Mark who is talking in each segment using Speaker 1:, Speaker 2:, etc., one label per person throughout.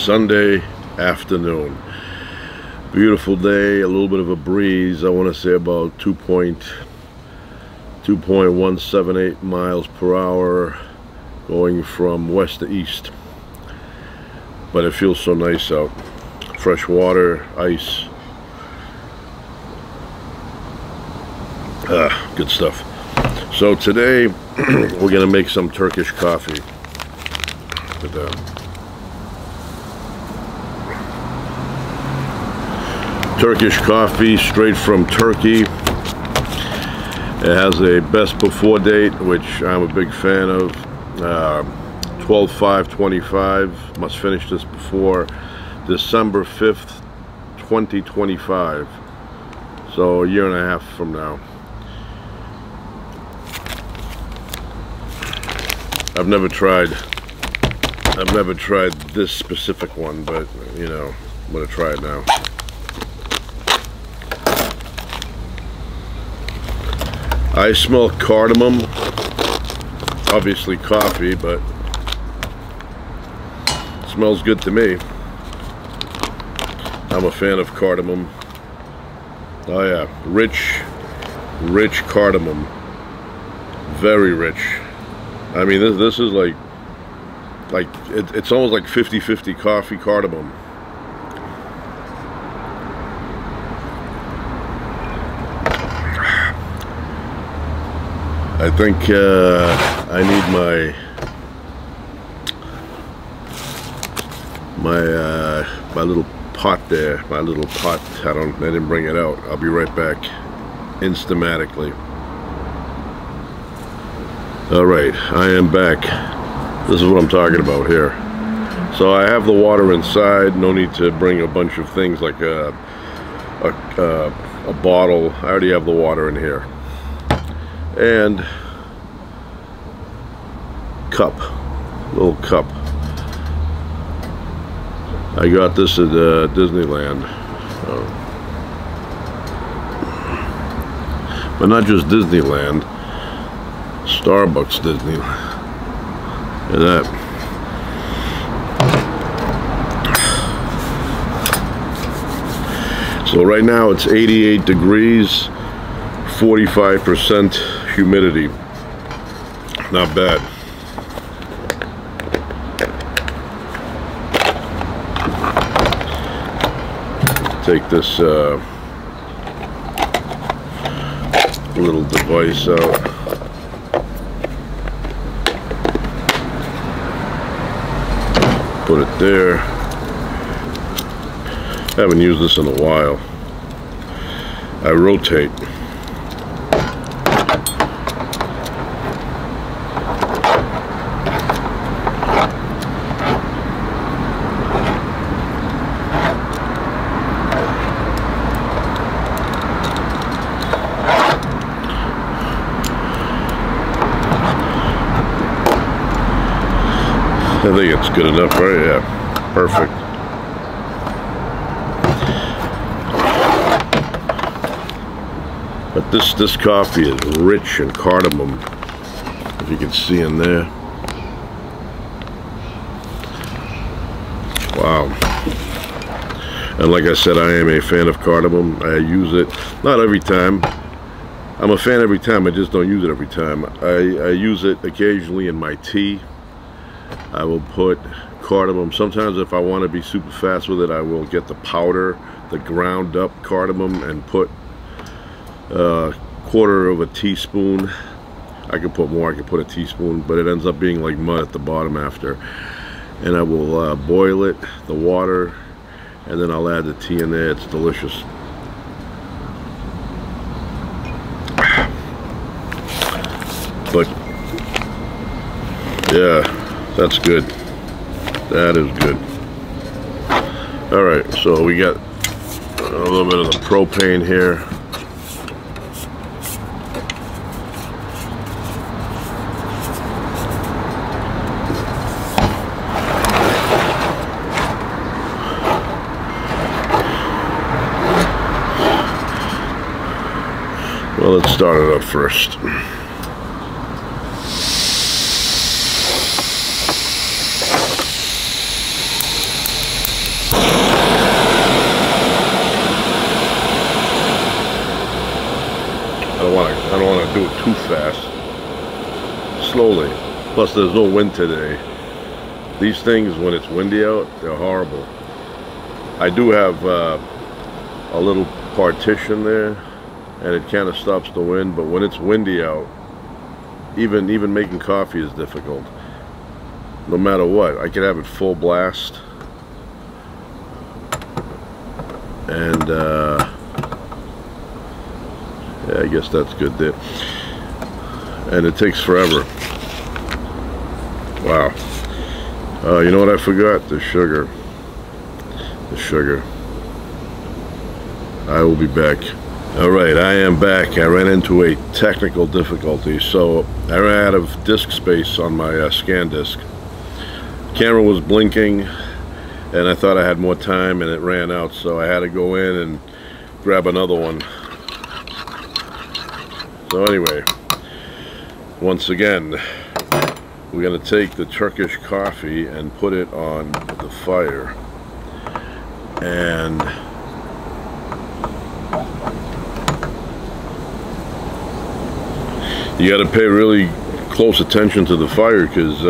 Speaker 1: Sunday afternoon. Beautiful day, a little bit of a breeze. I want to say about 2.178 miles per hour going from west to east. But it feels so nice out. Fresh water, ice. Good stuff. So today we're gonna make some Turkish coffee. Look at that. Turkish coffee straight from Turkey. It has a best before date, which I'm a big fan of. 12/5/25. Must finish this before December 5th, 2025. So a year and a half from now. I've never tried this specific one, but you know, I'm gonna try it now. I smell cardamom, obviously coffee, but it smells good to me. I'm a fan of cardamom. Oh yeah, rich cardamom, very rich. I mean, this is like it's almost like 50-50 coffee cardamom. I think I need my little pot there, my little pot. I didn't bring it out. I'll be right back instamatically. Alright, I am back. This is what I'm talking about here. So I have the water inside. No need to bring a bunch of things like a bottle. I already have the water in here. And little cup. I got this at Disneyland. But not just Disneyland. Starbucks Disneyland. Look at that. So right now it's 88 degrees, 45% humidity. Not bad. Take this little device out. Put it there. Haven't used this in a while. I rotate. I think it's good enough, right? Yeah, perfect. But this coffee is rich in cardamom, if you can see in there. Wow. And like I said, I am a fan of cardamom. I use it, not every time. I'm a fan every time, I just don't use it every time. I use it occasionally in my tea. I will put cardamom. Sometimes if I want to be super fast with it, I will get the powder, the ground up cardamom, and put a quarter of a teaspoon. I could put more, I could put a teaspoon, but it ends up being like mud at the bottom after. And I will boil it, the water, and then I'll add the tea in there. It's delicious. But yeah, that's good. That is good. Alright, so we got a little bit of the propane here. Well, let's start it up first. too fast. Slowly. Plus there's no wind today. These things, when it's windy out, they're horrible. I do have a little partition there, and it kind of stops the wind, but when it's windy out, even making coffee is difficult. No matter what, I could have it full blast, and yeah, I guess that's good there. And it takes forever. Wow. You know what I forgot? The sugar. The sugar. I will be back. Alright, I am back. I ran into a technical difficulty. So I ran out of disk space on my scan disk. Camera was blinking, and I thought I had more time, and it ran out, so I had to go in and grab another one. So anyway, once again, we're going to take the Turkish coffee and put it on the fire. And you got to pay really close attention to the fire, because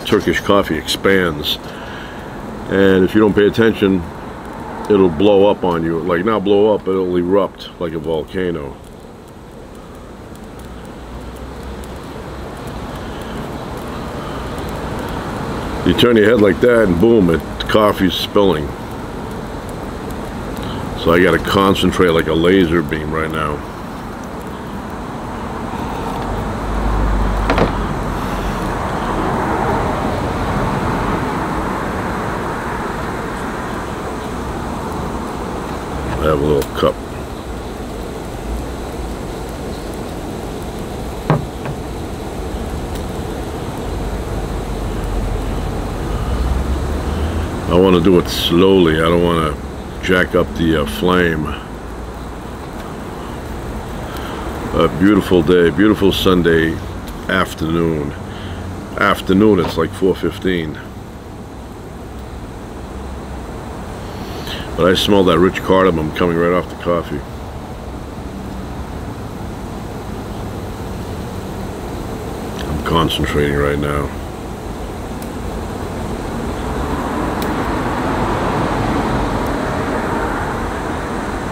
Speaker 1: Turkish coffee expands, and if you don't pay attention, it'll blow up on you. Like, not blow up, but it'll erupt like a volcano. You turn your head like that, and boom, the coffee's spilling. So I got to concentrate like a laser beam right now. I have a little cup. I want to do it slowly. I don't want to jack up the flame. A beautiful day, beautiful Sunday afternoon. It's like 4:15. But I smell that rich cardamom coming right off the coffee. I'm concentrating right now.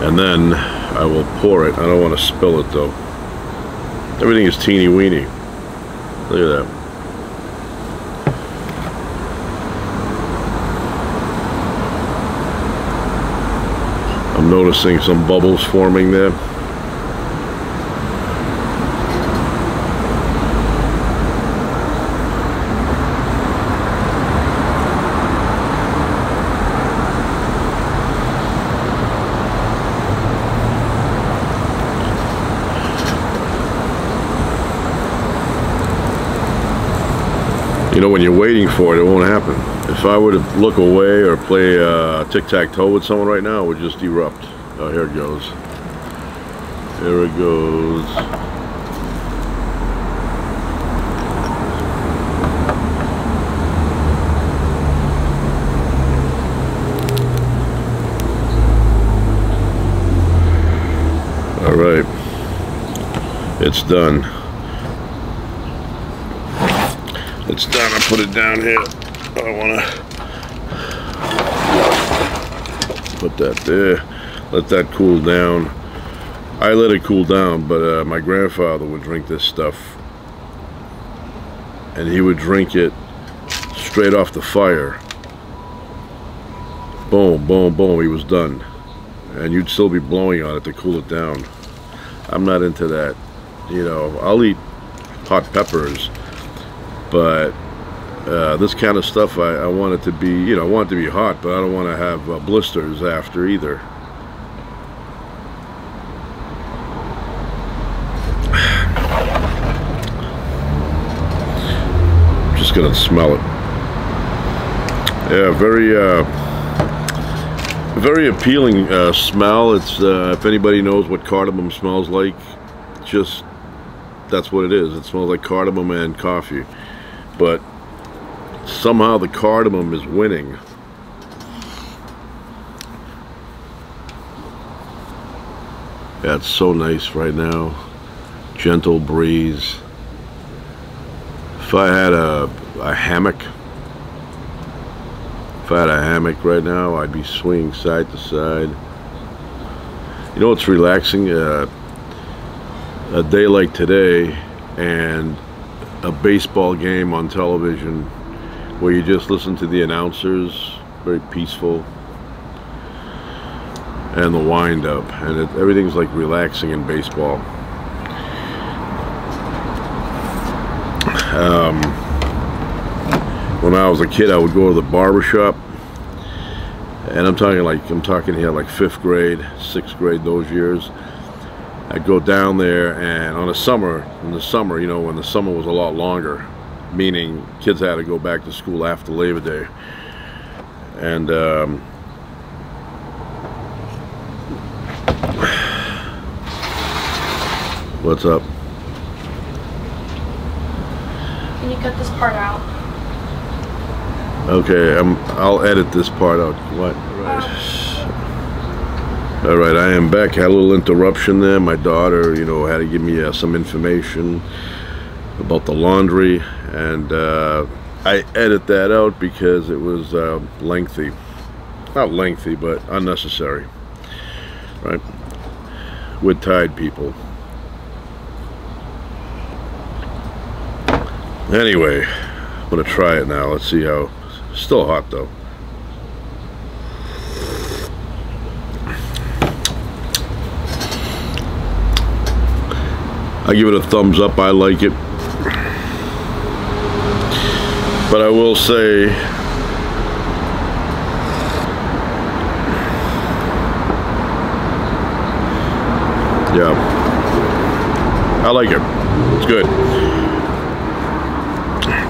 Speaker 1: And then I will pour it. I don't want to spill it though. Everything is teeny weeny. Look at that. I'm noticing some bubbles forming there. You know, when you're waiting for it, it won't happen. If I were to look away or play tic-tac-toe with someone right now, it would just erupt. Oh, here it goes. Here it goes. All right. It's done. It's done. I put it down here. I want to put that there. Let that cool down. I let it cool down, but my grandfather would drink this stuff, and he would drink it straight off the fire. Boom, boom, boom. He was done, and you'd still be blowing on it to cool it down. I'm not into that. You know, I'll eat hot peppers, but this kind of stuff, I want it to be, you know, I want it to be hot, but I don't want to have blisters after either. Just gonna smell it. Yeah, very appealing smell. It's if anybody knows what cardamom smells like, just that's what it is. It smells like cardamom and coffee, but somehow the cardamom is winning. Yeah, it's so nice right now. gentle breeze. If I had a hammock, right now, I'd be swinging side to side. You know what's relaxing? A day like today and a baseball game on television where you just listen to the announcers, very peaceful, and the wind up, and everything's like relaxing in baseball. When I was a kid, I would go to the barber shop, and I'm talking here like 5th grade, 6th grade, those years. I'd go down there, and in the summer, you know, when the summer was a lot longer, meaning kids had to go back to school after Labor Day, and what's up?
Speaker 2: Can you cut this part out?
Speaker 1: Okay, I'll edit this part out. What? Right. All right, I am back. Had a little interruption there. My daughter, you know, had to give me some information about the laundry, and I edit that out because it was lengthy. Not lengthy, but unnecessary. Right? We're tired people. Anyway, I'm gonna try it now. Let's see how. Still hot though. I give it a thumbs up. I like it, but I will say, yeah, I like it. It's good.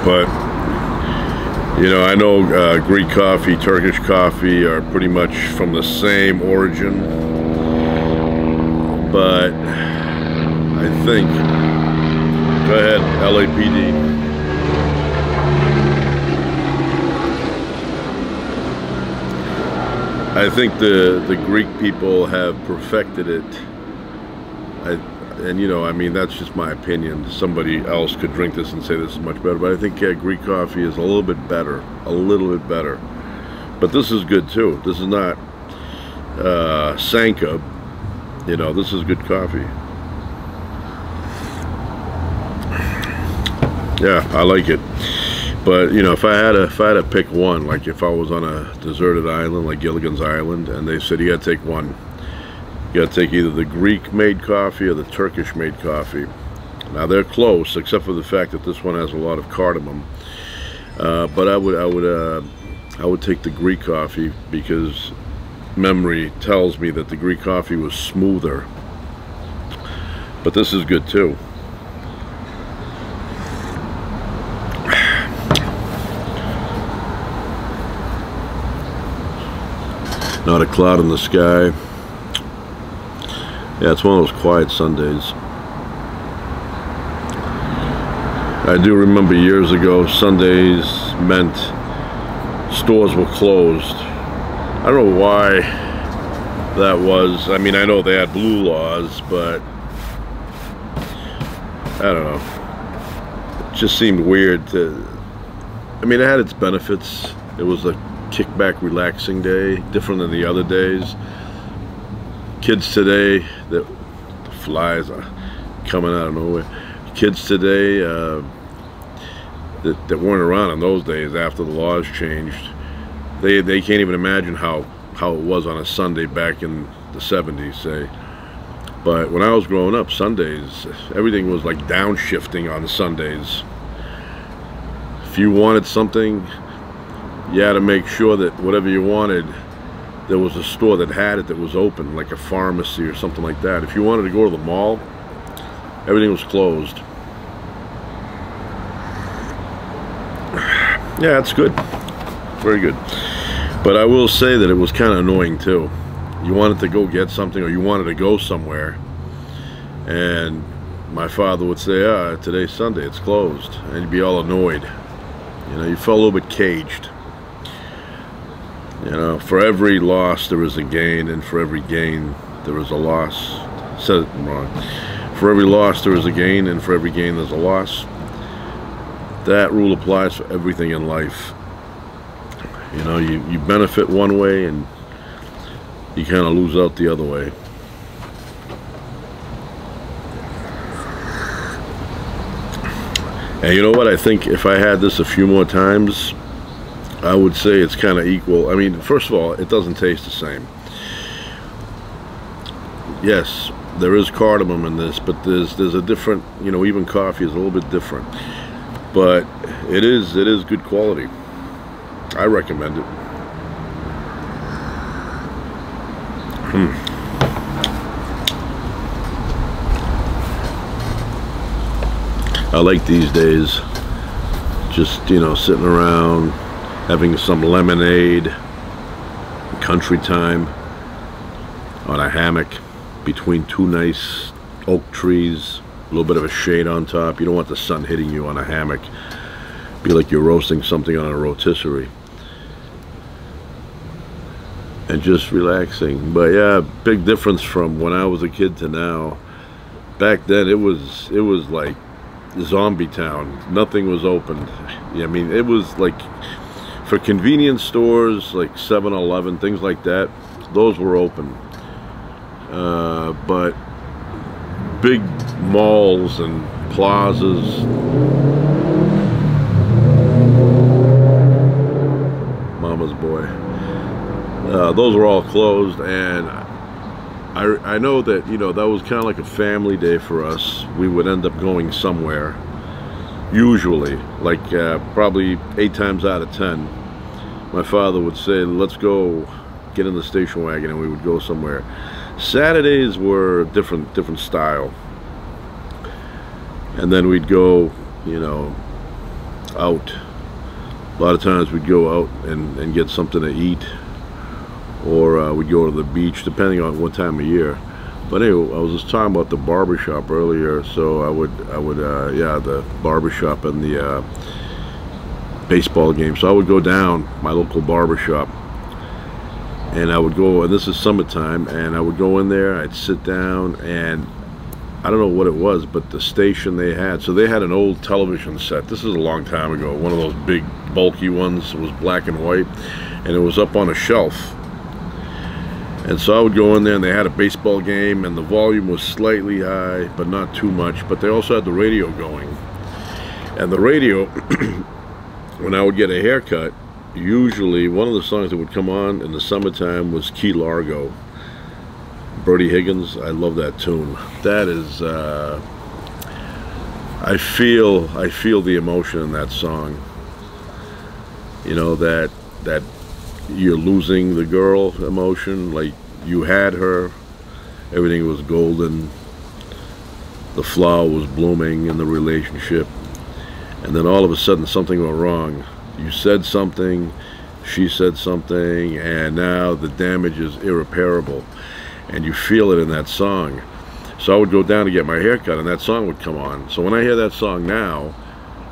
Speaker 1: But, you know, I know Greek coffee, Turkish coffee are pretty much from the same origin, but I think, go ahead, LAPD. I think the Greek people have perfected it. And you know, I mean, that's just my opinion. Somebody else could drink this and say this is much better, but I think Greek coffee is a little bit better, But this is good too. This is not Sanka. You know, this is good coffee. Yeah, I like it. But you know, if I had to pick one, like if I was on a deserted island like Gilligan's Island, and they said you got to take one. You got to take either the Greek-made coffee or the Turkish-made coffee. Now they're close, except for the fact that this one has a lot of cardamom. But I would take the Greek coffee because memory tells me that the Greek coffee was smoother. But this is good too. Not a cloud in the sky. Yeah, it's one of those quiet Sundays. I do remember years ago, Sundays meant stores were closed. I don't know why that was. I mean, I know they had blue laws, but I don't know. It just seemed weird to, I mean, it had its benefits. It was a kickback, relaxing day, different than the other days. Kids today, the flies are coming out of nowhere. Kids today that weren't around in those days after the laws changed, they can't even imagine how it was on a Sunday back in the 70s, say. But when I was growing up, Sundays, everything was like downshifting on Sundays. If you wanted something, you had to make sure that whatever you wanted, there was a store that had it that was open, like a pharmacy or something like that. If you wanted to go to the mall, everything was closed. Yeah, it's good. Very good. But I will say that it was kind of annoying too. You wanted to go get something, or you wanted to go somewhere, and my father would say, today's Sunday, it's closed. And you'd be all annoyed. You know, you felt a little bit caged. You know, for every loss there is a gain, and for every gain there is a loss. I said it wrong. For every loss there is a gain, and for every gain there's a loss. That rule applies for everything in life. You know, you benefit one way and you kind of lose out the other way. And you know what? I think if I had this a few more times, I would say it's kind of equal. I mean, first of all, it doesn't taste the same. Yes, there is cardamom in this, but there's a different, you know, even coffee is a little bit different. But it is good quality. I recommend it. I like these days just, you know, sitting around having some lemonade, country time, on a hammock between two nice oak trees, a little bit of a shade on top. You don't want the sun hitting you on a hammock. Be like you're roasting something on a rotisserie. And just relaxing. But yeah, big difference from when I was a kid to now. Back then it was like zombie town. Nothing was open. I mean, it was like, for convenience stores like 7-Eleven, things like that, those were open. But big malls and plazas, mama's boy, those were all closed. And I know that, you know, that was kind of like a family day for us. We would end up going somewhere, usually, like probably 8 times out of 10. My father would say, let's go get in the station wagon, and we would go somewhere. Saturdays were different style. And then we'd go, you know, out. A lot of times we'd go out and get something to eat, or we'd go to the beach, depending on what time of year. But anyway, I was just talking about the barbershop earlier, so I would yeah, the barbershop and the baseball game. So I would go down my local barbershop, and I would go, and this is summertime, and I would go in there, I'd sit down, and I don't know what it was, but the station they had, so they had an old television set. This is a long time ago, one of those big bulky ones. It was black and white, and it was up on a shelf. And so I would go in there, and they had a baseball game, and the volume was slightly high, but not too much. But they also had the radio going. And the radio, when I would get a haircut, usually one of the songs that would come on in the summertime was Key Largo. Bertie Higgins, I love that tune. That is, I feel the emotion in that song. You know, that you're losing the girl emotion, like you had her, everything was golden, the flower was blooming in the relationship, and then all of a sudden something went wrong. You said something, she said something, and now the damage is irreparable, and you feel it in that song. So I would go down to get my hair cut, and that song would come on. So when I hear that song now,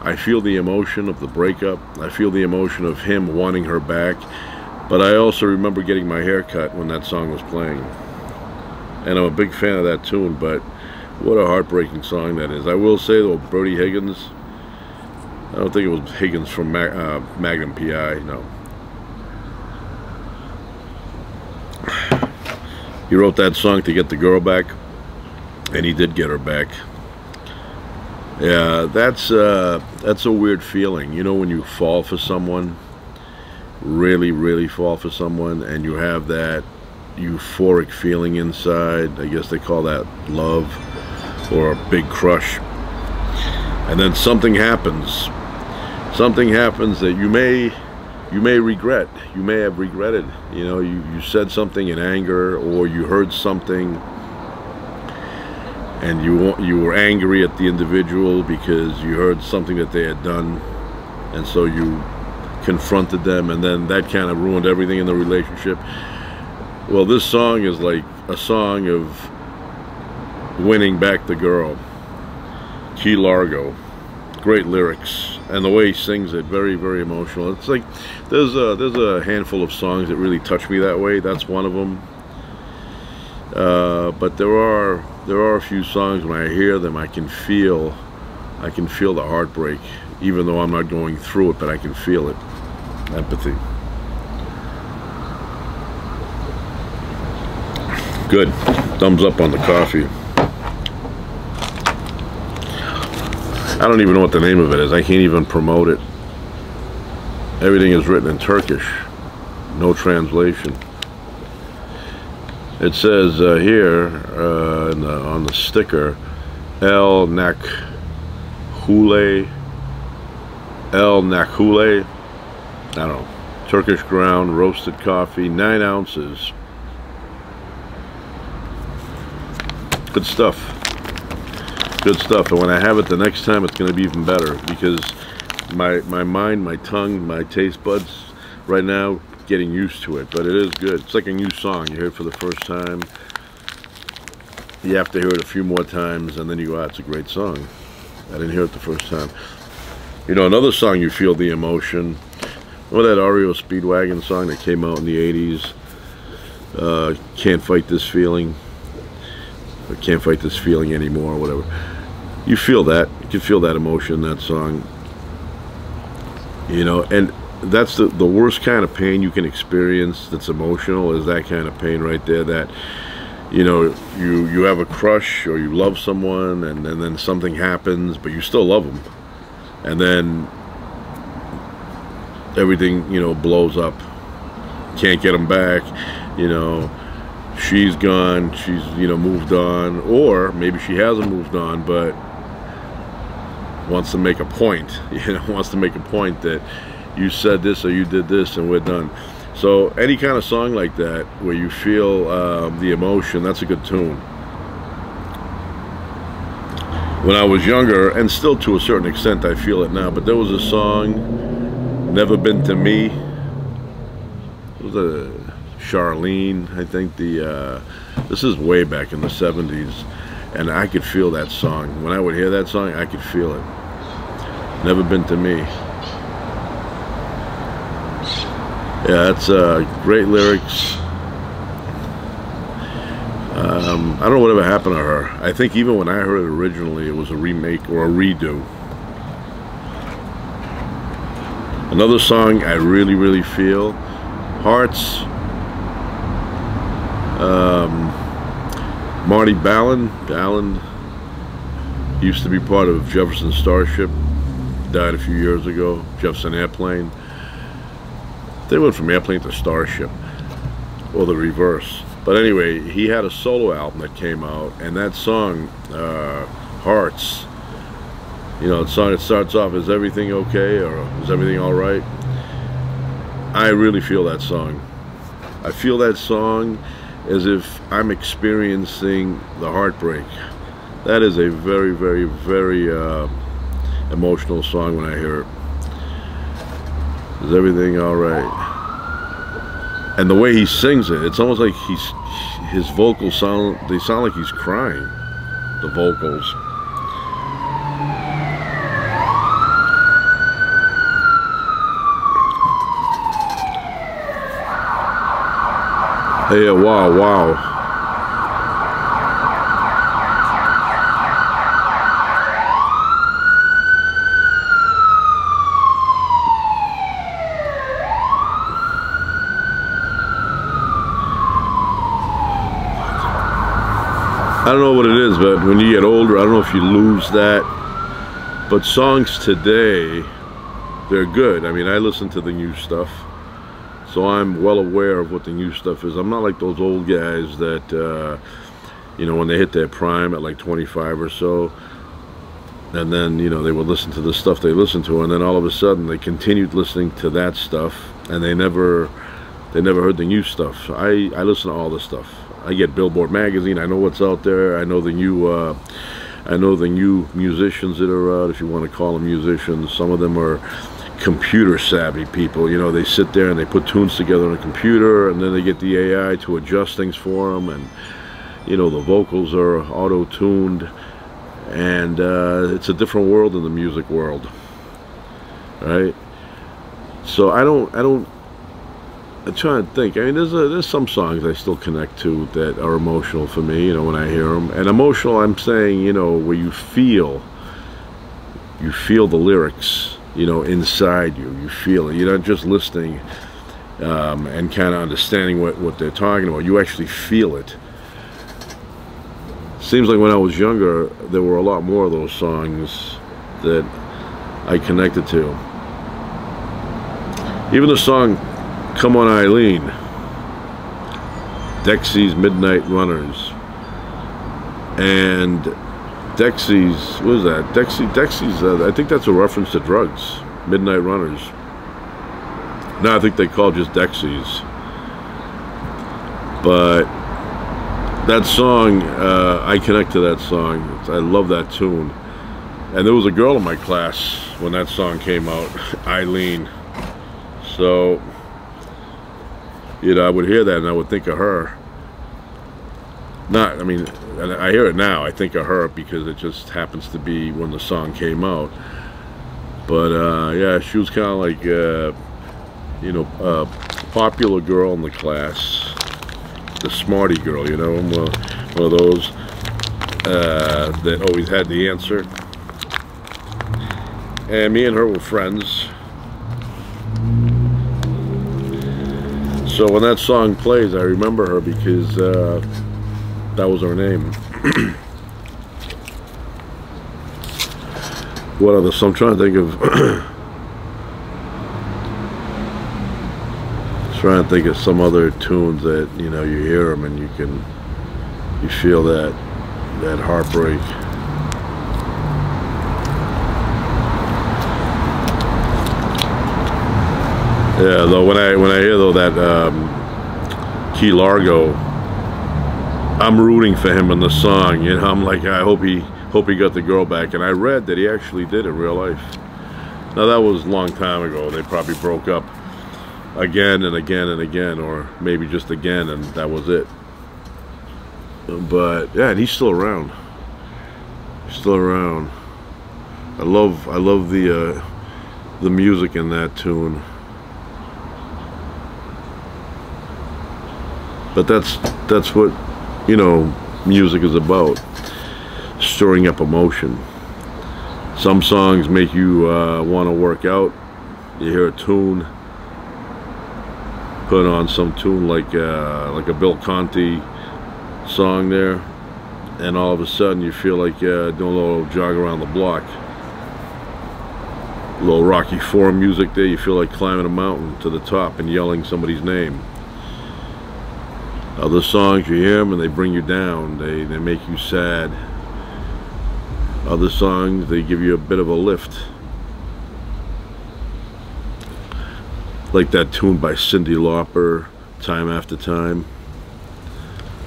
Speaker 1: I feel the emotion of the breakup. I feel the emotion of him wanting her back. But I also remember getting my hair cut when that song was playing. And I'm a big fan of that tune, but what a heartbreaking song that is. I will say, though, Bertie Higgins, I don't think it was Higgins from Magnum P.I., no. He wrote that song to get the girl back, and he did get her back. Yeah, that's a weird feeling. You know, when you fall for someone, really fall for someone, and you have that euphoric feeling inside. I guess they call that love, or a big crush. And then something happens that you may regret. You may have regretted. You know, you said something in anger, or you heard something and you were angry at the individual because you heard something that they had done, and so you confronted them, and then that kind of ruined everything in the relationship. Well, this song is like a song of winning back the girl. Key Largo, great lyrics, and the way he sings it, very emotional. It's like there's a handful of songs that really touch me that way. That's one of them. But there are there are a few songs when I hear them, I can feel the heartbreak, even though I'm not going through it, but I can feel it. Empathy. Good. Thumbs up on the coffee. I don't even know what the name of it is. I can't even promote it. Everything is written in Turkish. No translation. It says here on the sticker, El Nakhule. El Nakhule. I don't know. Turkish ground roasted coffee, 9 ounces. Good stuff. Good stuff. And when I have it the next time, it's going to be even better, because my mind, my tongue, my taste buds right now getting used to it. But it is good. It's like a new song. You hear it for the first time. You have to hear it a few more times, and then you go, ah, it's a great song. I didn't hear it the first time. You know, another song you feel the emotion. Remember that REO Speedwagon song that came out in the 80s? Can't Fight This Feeling. Or Can't Fight This Feeling Anymore, or whatever. You feel that. You can feel that emotion in that song. You know, and that's the worst kind of pain you can experience that's emotional, is that kind of pain right there. That, you know, you have a crush or you love someone, and then something happens, but you still love them. And then everything, you know, blows up. Can't get them back, you know. She's gone, she's, you know, moved on, or maybe she hasn't moved on, but wants to make a point, you know, wants to make a point that you said this or you did this and we're done. So any kind of song like that where you feel the emotion, that's a good tune. When I was younger, and still to a certain extent I feel it now, but there was a song, Never Been to Me. It was a Charlene, I think. This is way back in the 70s, and I could feel that song. When I would hear that song, I could feel it. Never Been to Me. Yeah, that's great lyrics. I don't know whatever happened to her. I think even when I heard it originally, it was a remake or a redo. Another song I really, really feel, Hearts. Marty Balin used to be part of Jefferson Starship, died a few years ago. Jefferson Airplane. They went from Airplane to Starship, or the reverse. But anyway, he had a solo album that came out, and that song, Hearts, you know, the song, it starts off, is everything okay, or is everything all right? I really feel that song. I feel that song as if I'm experiencing the heartbreak. That is a very, very, very emotional song when I hear it. Is everything all right? And the way he sings it, it's almost like his vocals sound like he's crying, the vocals. Hey, wow. I don't know what it is, but when you get older, I don't know if you lose that. But songs today, they're good. I mean, I listen to the new stuff, so I'm well aware of what the new stuff is. I'm not like those old guys that, you know, when they hit their prime at like 25 or so, and then, you know, they would listen to the stuff they listened to, and then all of a sudden they continued listening to that stuff, and they never heard the new stuff. I listen to all this stuff. I get Billboard magazine. I know what's out there. I know the new musicians that are out, if you want to call them musicians. Some of them are computer savvy people. You know, they sit there and they put tunes together on a computer, and then they get the AI to adjust things for them, and, you know, the vocals are auto-tuned, and it's a different world in the music world, right? So I don't I'm trying to think. I mean, there's some songs I still connect to that are emotional for me, you know, when I hear them. And emotional, I'm saying, you know, where you feel the lyrics, you know, inside you. You feel it. You're not just listening and kind of understanding what they're talking about. You actually feel it. Seems like when I was younger, there were a lot more of those songs that I connected to. Even the song "Come On Eileen," Dexy's Midnight Runners, and Dexy's, what is that? Dexy's, I think that's a reference to drugs. Midnight Runners. No, I think they call it just Dexy's. But that song, I connect to that song. I love that tune. And there was a girl in my class when that song came out, Eileen. So, you know, I would hear that and I would think of her. I mean, I hear it now, I think of her because it just happens to be when the song came out. But, yeah, she was kind of like, you know, a popular girl in the class. The smarty girl, you know, one of those that always had the answer. And me and her were friends. So when that song plays, I remember her because that was her name. What other song? I'm trying to think of. Trying to think of some other tunes that, you know, you hear them and you feel that heartbreak. Yeah, though when I hear though that Key Largo, I'm rooting for him in the song. You know, I'm like, I hope he got the girl back. And I read that he actually did in real life. Now that was a long time ago. They probably broke up again and again and again, or maybe just again, and that was it. But yeah, and he's still around. He's still around. I love the music in that tune. But that's what, you know, music is about. Stirring up emotion. Some songs make you want to work out. You hear a tune, put on some tune like a Bill Conti song there, and all of a sudden you feel like doing a little jog around the block. A little Rocky IV music there, you feel like climbing a mountain to the top and yelling somebody's name. Other songs, you hear them and they bring you down, they make you sad. Other songs, they give you a bit of a lift. Like that tune by Cyndi Lauper, Time After Time.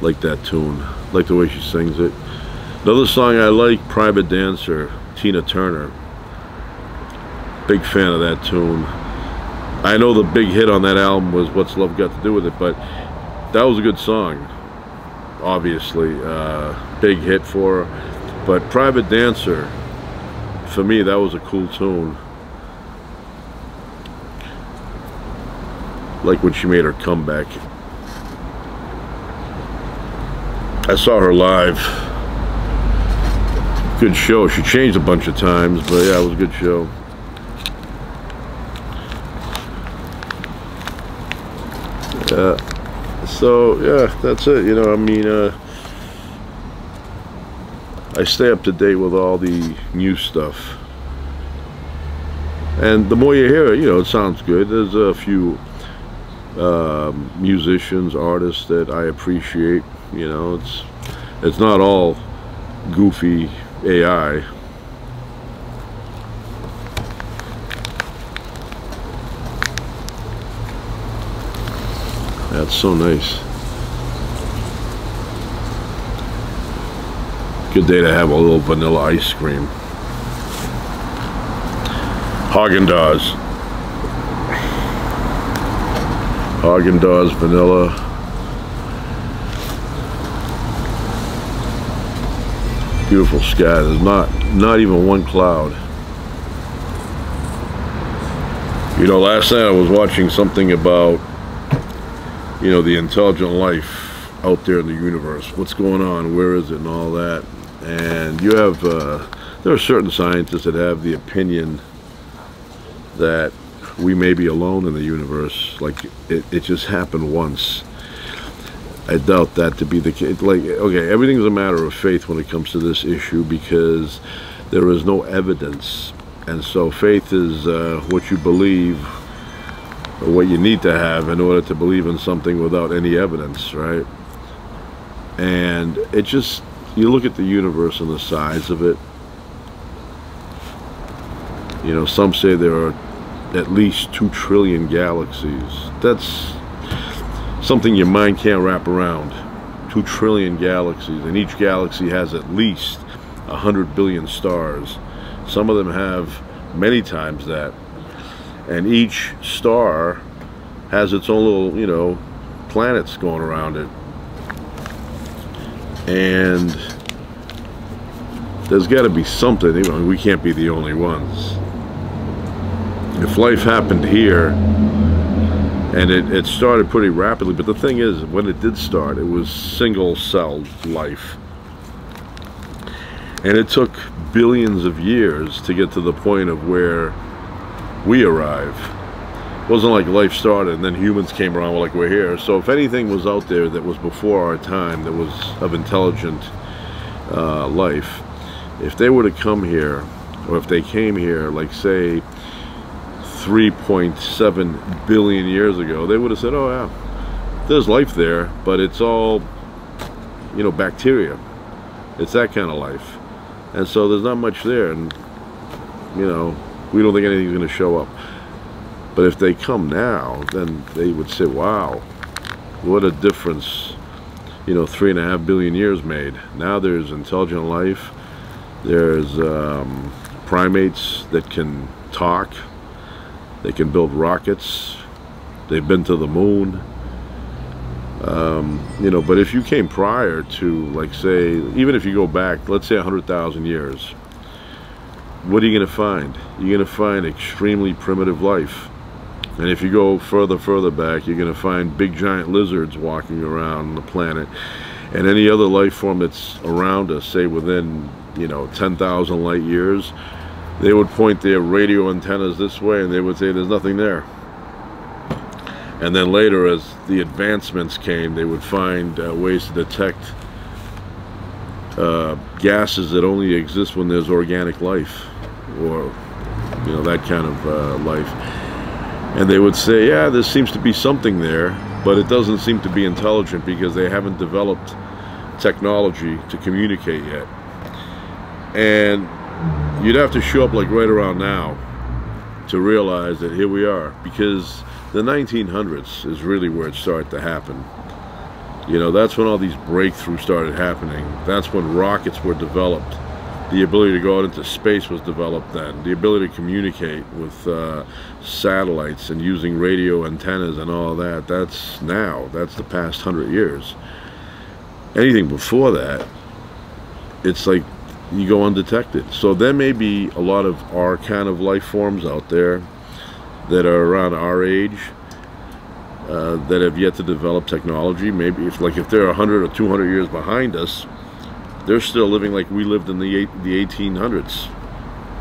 Speaker 1: Like that tune, like the way she sings it. Another song I like, Private Dancer, Tina Turner. Big fan of that tune. I know the big hit on that album was What's Love Got to Do With It, but that was a good song, obviously. Big hit for her. But Private Dancer, for me, that was a cool tune. Like when she made her comeback. I saw her live. Good show. She changed a bunch of times, but yeah, it was a good show. So yeah, that's it. You know, I mean, I stay up to date with all the new stuff, and the more you hear it, you know, it sounds good. There's a few musicians, artists that I appreciate. You know, it's not all goofy AI. That's so nice. Good day to have a little vanilla ice cream. Haagen-Dazs. Haagen-Dazs vanilla. Beautiful sky. There's not even one cloud. You know, last night I was watching something about you know, the intelligent life out there in the universe. What's going on? Where is it? And all that. And you have, there are certain scientists that have the opinion that we may be alone in the universe. Like, it just happened once. I doubt that to be the case. Like, okay, everything's a matter of faith when it comes to this issue, because there is no evidence. And so faith is what you believe, or what you need to have in order to believe in something without any evidence, right? And it just, you look at the universe and the size of it. You know, some say there are at least 2 trillion galaxies. That's something your mind can't wrap around. 2 trillion galaxies, and each galaxy has at least 100 billion stars. Some of them have many times that, and each star has its own little, you know, planets going around it. And there's got to be something. You know, we can't be the only ones. If life happened here, and it started pretty rapidly, but the thing is, when it did start, it was single-celled life. And it took billions of years to get to the point of where we arrive. It wasn't like life started and then humans came around, like we're here. So if anything was out there that was before our time, that was of intelligent life, if they were to come here, or if they came here, like say 3.7 billion years ago, they would have said, oh yeah, there's life there, but it's all, you know, bacteria. It's that kind of life. And so there's not much there, and you know, we don't think anything's going to show up. But if they come now, then they would say, wow, what a difference, you know, 3.5 billion years made. Now there's intelligent life. There's primates that can talk. They can build rockets. They've been to the moon. You know, but if you came prior to, like, say, even if you go back, let's say 100,000 years, what are you going to find? You're going to find extremely primitive life. And if you go further back, you're going to find big giant lizards walking around the planet. And any other life form that's around us, say within, you know, 10,000 light years, they would point their radio antennas this way and they would say there's nothing there. And then later, as the advancements came, they would find ways to detect gases that only exist when there's organic life, or, you know, that kind of life. And they would say, yeah, there seems to be something there, but it doesn't seem to be intelligent because they haven't developed technology to communicate yet. And you'd have to show up like right around now to realize that here we are, because the 1900s is really where it started to happen. You know, that's when all these breakthroughs started happening. That's when rockets were developed. The ability to go out into space was developed then. The ability to communicate with satellites and using radio antennas and all that, that's now. That's the past 100 years. Anything before that, it's like you go undetected. So there may be a lot of our kind of life forms out there that are around our age, that have yet to develop technology. Maybe if they're 100 or 200 years behind us, they're still living like we lived in the 1800s.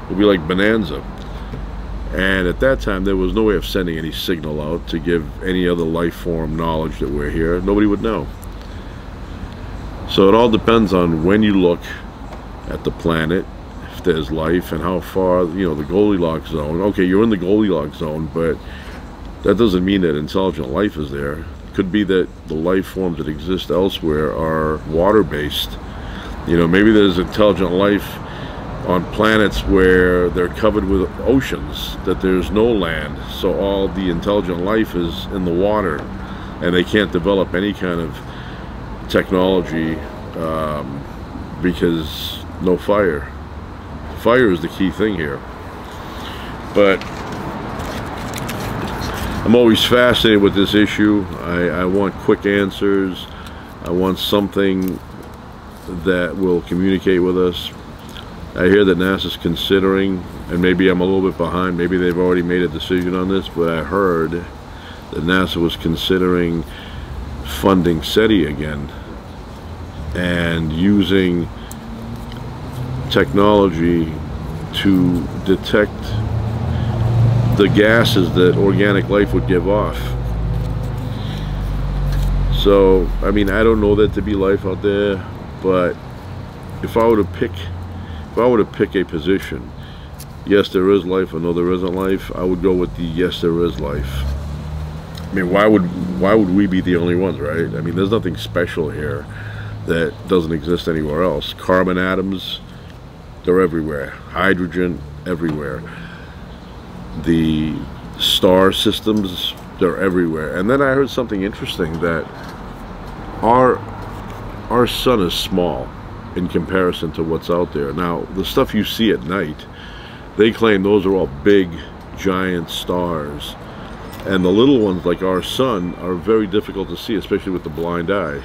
Speaker 1: It'll be like Bonanza. And at that time, there was no way of sending any signal out to give any other life form knowledge that we're here. Nobody would know. So it all depends on when you look at the planet, if there's life, and how far, you know, the Goldilocks zone. Okay, you're in the Goldilocks zone, but that doesn't mean that intelligent life is there. It could be that the life forms that exist elsewhere are water-based. You know, maybe there's intelligent life on planets where they're covered with oceans, that there's no land, so all the intelligent life is in the water, and they can't develop any kind of technology because no fire. Fire is the key thing here. But I'm always fascinated with this issue. I want quick answers. I want something that will communicate with us. I hear that NASA's considering, and maybe I'm a little bit behind, maybe they've already made a decision on this, but I heard that NASA was considering funding SETI again and using technology to detect the gases that organic life would give off. So, I mean, I don't know that to be life out there, but if I were to pick a position, yes, there is life, or no, there isn't life, I would go with the yes, there is life. I mean, why would we be the only ones, right? I mean, there's nothing special here that doesn't exist anywhere else. Carbon atoms, they're everywhere. Hydrogen, everywhere. The star systems, they're everywhere. And then I heard something interesting, that our sun is small in comparison to what's out there. Now, the stuff you see at night, they claim those are all big, giant stars. And the little ones, like our sun, are very difficult to see, especially with the blind eye.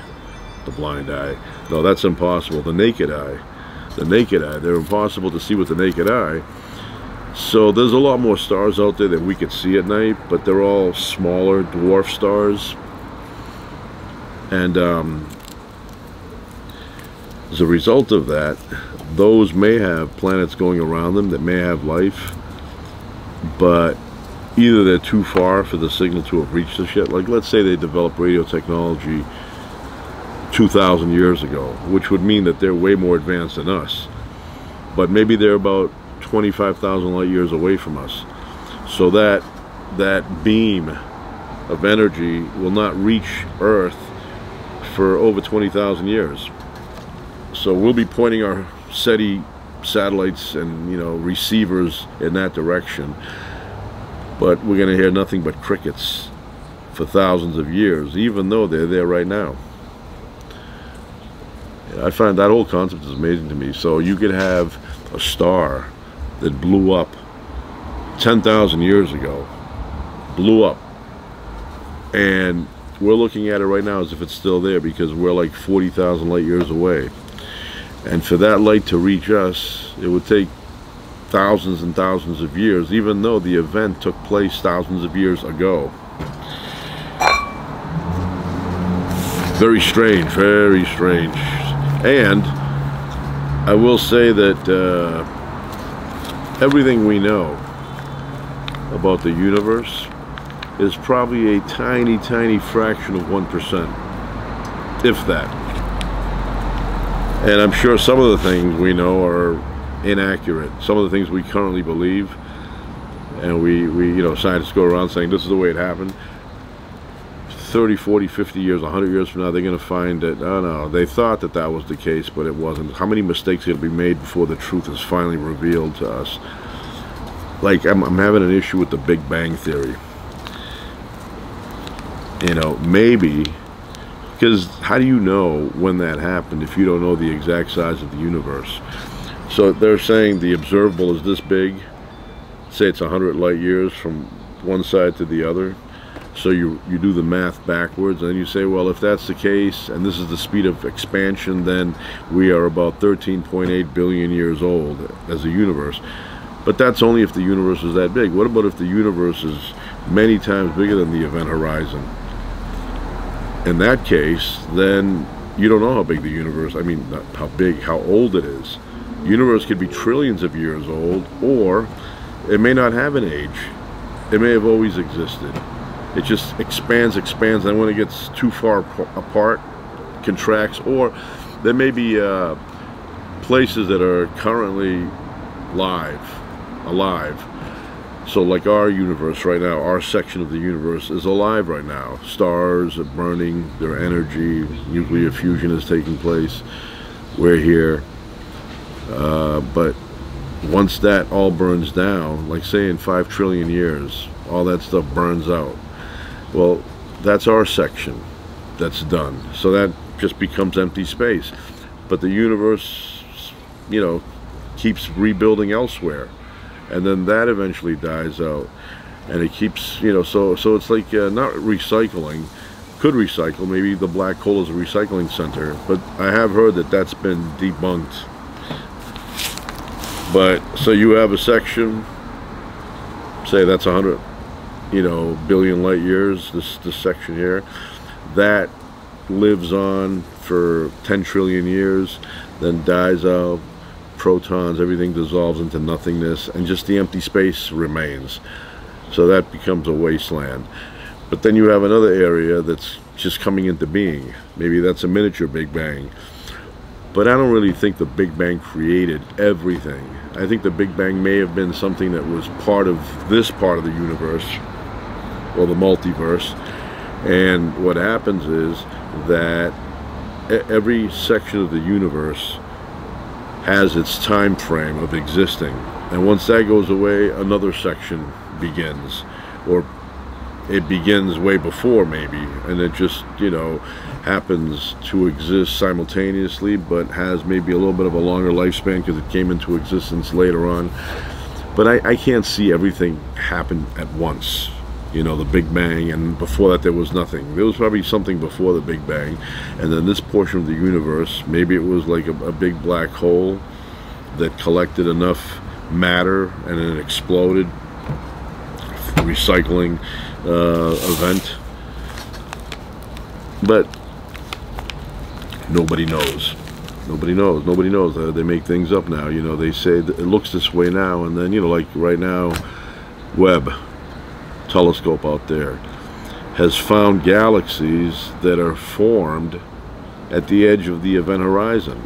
Speaker 1: The blind eye. No, that's impossible. The naked eye. The naked eye. They're impossible to see with the naked eye. So there's a lot more stars out there that we could see at night, but they're all smaller, dwarf stars. And as a result of that, those may have planets going around them that may have life, but either they're too far for the signal to have reached the shit. Like, let's say they developed radio technology 2,000 years ago, which would mean that they're way more advanced than us. But maybe they're about 25,000 light years away from us. So that beam of energy will not reach Earth for over 20,000 years. So we'll be pointing our SETI satellites and, you know, receivers in that direction. But we're going to hear nothing but crickets for thousands of years, even though they're there right now. I find that whole concept is amazing to me. So you could have a star that blew up 10,000 years ago, blew up, and we're looking at it right now as if it's still there, because we're like 40,000 light years away. And for that light to reach us, it would take thousands and thousands of years, even though the event took place thousands of years ago. Very strange, very strange. And I will say that everything we know about the universe is probably a tiny, tiny fraction of 1%, if that. And I'm sure some of the things we know are inaccurate. Some of the things we currently believe, and we you know, scientists go around saying this is the way it happened. 30, 40, 50 years, 100 years from now, they're going to find that, oh no, they thought that that was the case, but it wasn't. How many mistakes will be made before the truth is finally revealed to us? Like, I'm having an issue with the Big Bang Theory. You know, maybe, because how do you know when that happened if you don't know the exact size of the universe? So they're saying the observable is this big. Say it's 100 light years from one side to the other. So you do the math backwards, and you say, well, if that's the case, and this is the speed of expansion, then we are about 13.8 billion years old as a universe. But that's only if the universe is that big. What about if the universe is many times bigger than the event horizon? In that case, then you don't know how big the universe, I mean, not how big, how old it is. The universe could be trillions of years old, or it may not have an age. It may have always existed. It just expands, and when it gets too far apart, contracts. Or there may be places that are currently alive. So like our universe right now, our section of the universe is alive right now. Stars are burning, their energy, nuclear fusion is taking place. We're here. But once that all burns down, like say in 5 trillion years, all that stuff burns out. Well, that's our section that's done. So that just becomes empty space. But the universe, you know, keeps rebuilding elsewhere. And then that eventually dies out. And it keeps, you know, so it's like not recycling. Could recycle. Maybe the black hole is a recycling center. But I have heard that that's been debunked. But, so you have a section, say that's 100, you know, billion light years, this section here, that lives on for 10 trillion years, then dies out, protons, everything dissolves into nothingness, and just the empty space remains. So that becomes a wasteland. But then you have another area that's just coming into being. Maybe that's a miniature Big Bang. But I don't really think the Big Bang created everything. I think the Big Bang may have been something that was part of this part of the universe, or the multiverse. And what happens is that every section of the universe has its time frame of existing. And once that goes away, another section begins. Or it begins way before, maybe, and it just, you know, happens to exist simultaneously, but has maybe a little bit of a longer lifespan because it came into existence later on. But I can't see everything happen at once. You know, the Big Bang, and before that there was nothing. There was probably something before the Big Bang, and then this portion of the universe, maybe it was like a big black hole that collected enough matter and then it exploded, recycling event. But nobody knows. Nobody knows. Nobody knows. They make things up now. You know, they say that it looks this way now, and then, you know, like right now, Webb telescope out there has found galaxies that are formed at the edge of the event horizon.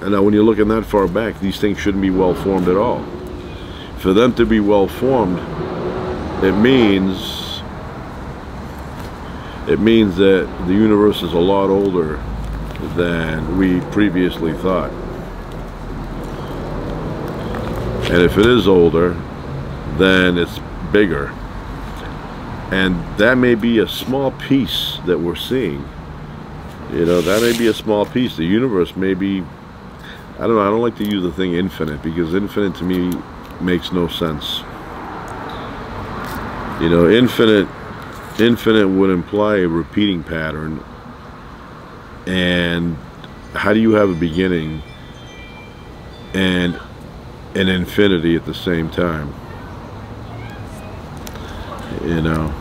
Speaker 1: And now when you're looking that far back, these things shouldn't be well formed at all. For them to be well formed, it means that the universe is a lot older than we previously thought. And if it is older, then it's bigger. And that may be a small piece that we're seeing. You know, that may be a small piece. The universe may be, I don't know, I don't like to use the thing infinite, because infinite to me makes no sense. You know, infinite would imply a repeating pattern. And how do you have a beginning and an infinity at the same time? You know,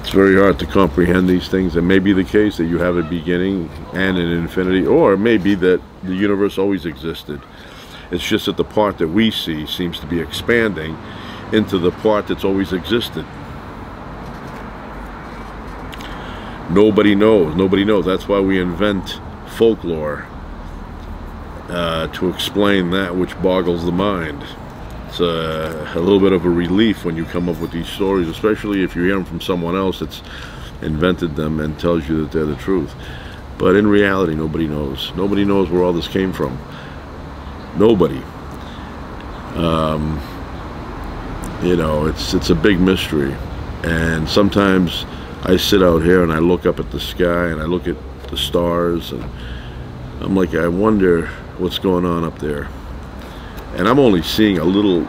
Speaker 1: it's very hard to comprehend these things. It may be the case that you have a beginning and an infinity, or it may be that the universe always existed. It's just that the part that we see seems to be expanding into the part that's always existed. Nobody knows. Nobody knows. That's why we invent folklore, to explain that which boggles the mind. It's a little bit of a relief when you come up with these stories, especially if you hear them from someone else that's invented them and tells you that they're the truth. But in reality, nobody knows. Nobody knows where all this came from. Nobody. You know, it's a big mystery. And sometimes I sit out here and I look up at the sky and I look at the stars, and I'm like, I wonder what's going on up there. And I'm only seeing a little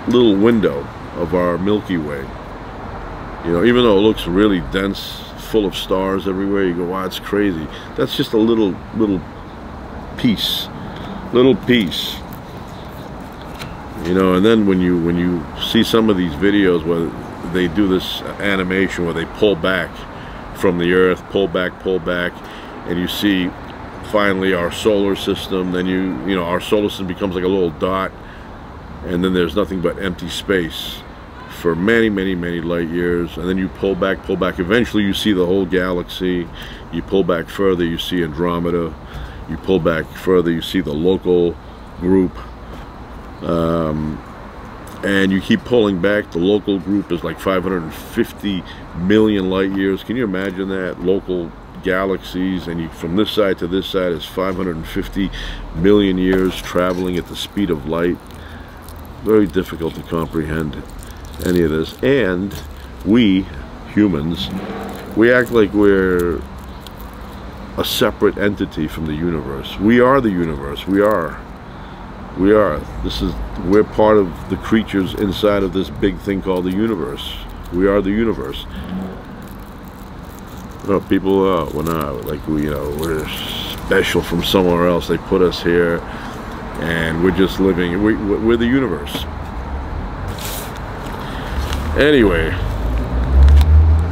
Speaker 1: window of our Milky Way. You know, even though it looks really dense, full of stars everywhere, you go, wow, it's crazy. That's just a little piece. Little piece. You know, and then when you see some of these videos where they do this animation where they pull back from the Earth, pull back, and you see finally our solar system, then you know, our solar system becomes like a little dot, and then there's nothing but empty space for many light years, and then you pull back, eventually you see the whole galaxy. You pull back further, you see Andromeda. You pull back further, you see the local group, and you keep pulling back. The local group is like 550 million light years. Can you imagine that? Local galaxies, and you, from this side to this side, is 550 million years traveling at the speed of light. Very difficult to comprehend any of this. And we humans, we act like we're a separate entity from the universe. We are the universe. We are. We're part of the creatures inside of this big thing called the universe. We are the universe. No, people, we're not. Like, we're special from somewhere else. They put us here, and we're just living. We're the universe. Anyway,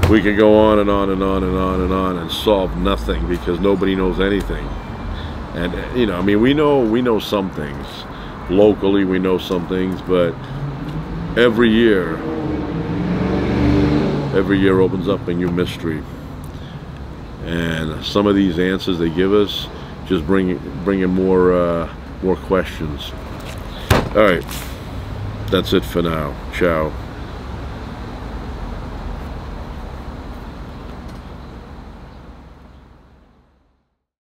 Speaker 1: we can go on and on and on and on and on and solve nothing because nobody knows anything. And you know, I mean, we know some things locally, we know some things, but every year opens up a new mystery, and some of these answers they give us just bring in more questions. All right, that's it for now. Ciao.